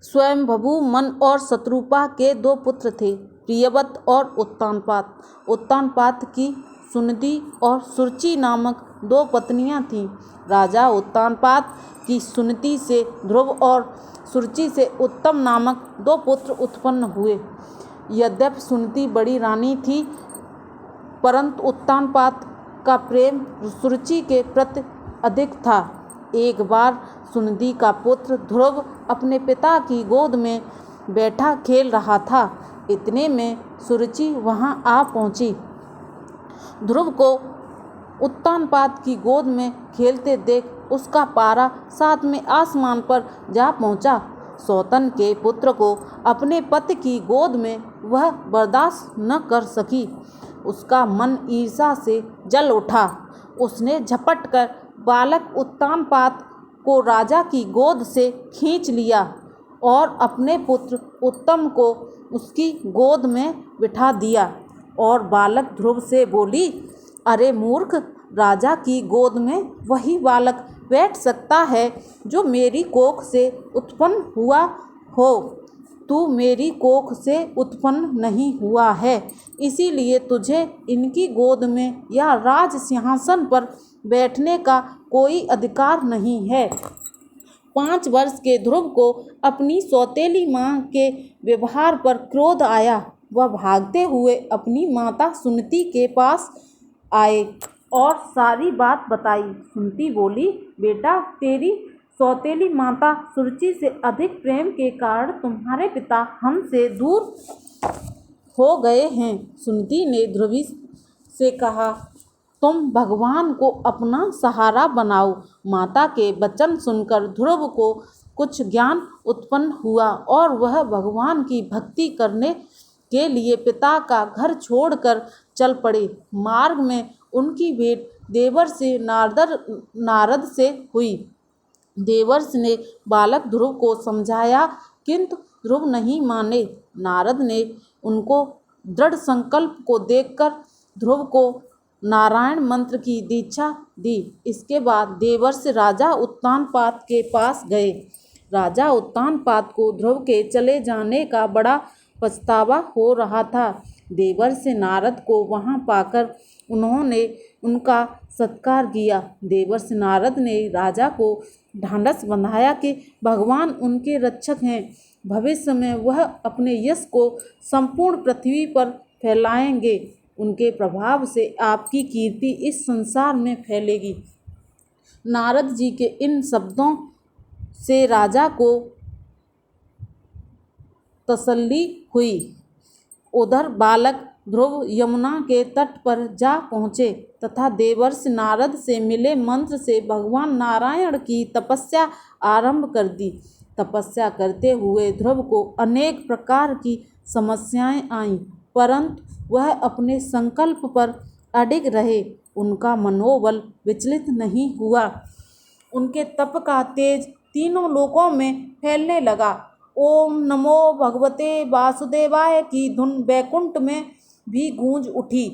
स्वयंभू मन और शत्रुपा के दो पुत्र थे, प्रियव्रत और उत्तानपाद। उत्तानपाद की सुनिधि और सुरुचि नामक दो पत्नियां थीं। राजा उत्तानपाद की सुनिधि से ध्रुव और सुरुचि से उत्तम नामक दो पुत्र उत्पन्न हुए। यद्यपि सुनिधि बड़ी रानी थी, परंतु उत्तानपाद का प्रेम सुरुचि के प्रति अधिक था। एक बार सुनिधि का पुत्र ध्रुव अपने पिता की गोद में बैठा खेल रहा था। इतने में सुरुचि वहां आ पहुंची। ध्रुव को उत्तानपाद की गोद में खेलते देख उसका पारा सातवें आसमान पर जा पहुंचा। सौतन के पुत्र को अपने पति की गोद में वह बर्दाश्त न कर सकी। उसका मन ईर्ष्या से जल उठा। उसने झपट कर बालक उत्तानपाद को राजा की गोद से खींच लिया और अपने पुत्र उत्तम को उसकी गोद में बिठा दिया और बालक ध्रुव से बोली, अरे मूर्ख, राजा की गोद में वही बालक बैठ सकता है जो मेरी कोख से उत्पन्न हुआ हो। तू मेरी कोख से उत्पन्न नहीं हुआ है, इसीलिए तुझे इनकी गोद में या राज सिंहासन पर बैठने का कोई अधिकार नहीं है। 5 वर्ष के ध्रुव को अपनी सौतेली माँ के व्यवहार पर क्रोध आया। वह भागते हुए अपनी माता सुनीति के पास आए और सारी बात बताई। सुनीति बोली, बेटा, तेरी सौतेली माता सुरुचि से अधिक प्रेम के कारण तुम्हारे पिता हमसे दूर हो गए हैं। सुनीति ने ध्रुवी से कहा, तुम भगवान को अपना सहारा बनाओ। माता के वचन सुनकर ध्रुव को कुछ ज्ञान उत्पन्न हुआ और वह भगवान की भक्ति करने के लिए पिता का घर छोड़कर चल पड़े। मार्ग में उनकी भेंट देवर्षि नारद से हुई। देवर्षि ने बालक ध्रुव को समझाया, किंतु ध्रुव नहीं माने। नारद ने उनको दृढ़ संकल्प को देखकर ध्रुव को नारायण मंत्र की दीक्षा दी। इसके बाद देवर्षि राजा उत्तानपाद के पास गए। राजा उत्तानपाद को ध्रुव के चले जाने का बड़ा पछतावा हो रहा था। देवर्षि नारद को वहां पाकर उन्होंने उनका सत्कार किया। देवर्षि नारद ने राजा को ढांढस बंधाया कि भगवान उनके रक्षक हैं। भविष्य में वह अपने यश को संपूर्ण पृथ्वी पर फैलाएंगे। उनके प्रभाव से आपकी कीर्ति इस संसार में फैलेगी। नारद जी के इन शब्दों से राजा को तसल्ली हुई। उधर बालक ध्रुव यमुना के तट पर जा पहुँचे तथा देवर्षि नारद से मिले मंत्र से भगवान नारायण की तपस्या आरंभ कर दी। तपस्या करते हुए ध्रुव को अनेक प्रकार की समस्याएं आईं, परंतु वह अपने संकल्प पर अडिग रहे। उनका मनोबल विचलित नहीं हुआ। उनके तप का तेज तीनों लोकों में फैलने लगा। ओम नमो भगवते वासुदेवाय की धुन वैकुंठ में भी गूंज उठी।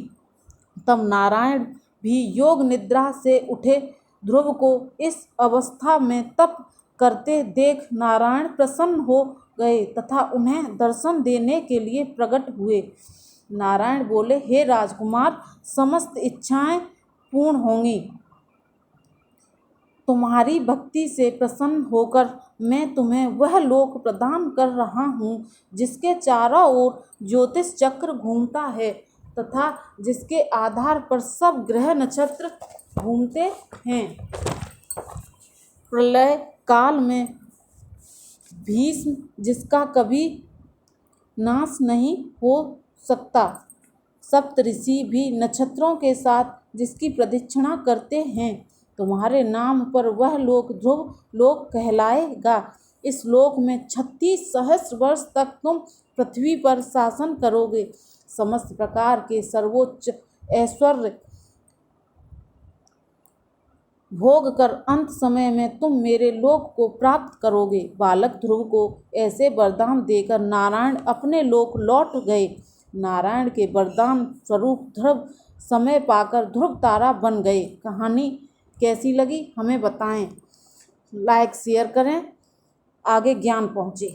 तब नारायण भी योग निद्रा से उठे। ध्रुव को इस अवस्था में तप करते देख नारायण प्रसन्न हो गए तथा उन्हें दर्शन देने के लिए प्रकट हुए। नारायण बोले, हे राजकुमार, समस्त इच्छाएं पूर्ण होंगी। तुम्हारी भक्ति से प्रसन्न होकर मैं तुम्हें वह लोक प्रदान कर रहा हूँ जिसके चारों ओर ज्योतिष चक्र घूमता है तथा जिसके आधार पर सब ग्रह नक्षत्र घूमते हैं। प्रलय काल में भीष्म जिसका कभी नाश नहीं हो सकता, सप्तऋषि भी नक्षत्रों के साथ जिसकी प्रदक्षिणा करते हैं, तुम्हारे नाम पर वह लोक ध्रुव लोक कहलाएगा। इस लोक में 36 सहस्र वर्ष तक तुम पृथ्वी पर शासन करोगे। समस्त प्रकार के सर्वोच्च ऐश्वर्य भोग कर अंत समय में तुम मेरे लोक को प्राप्त करोगे। बालक ध्रुव को ऐसे वरदान देकर नारायण अपने लोक लौट गए। नारायण के वरदान स्वरूप ध्रुव समय पाकर ध्रुव तारा बन गए। कहानी कैसी लगी हमें बताएं। लाइक शेयर करें, आगे ज्ञान पहुँचे।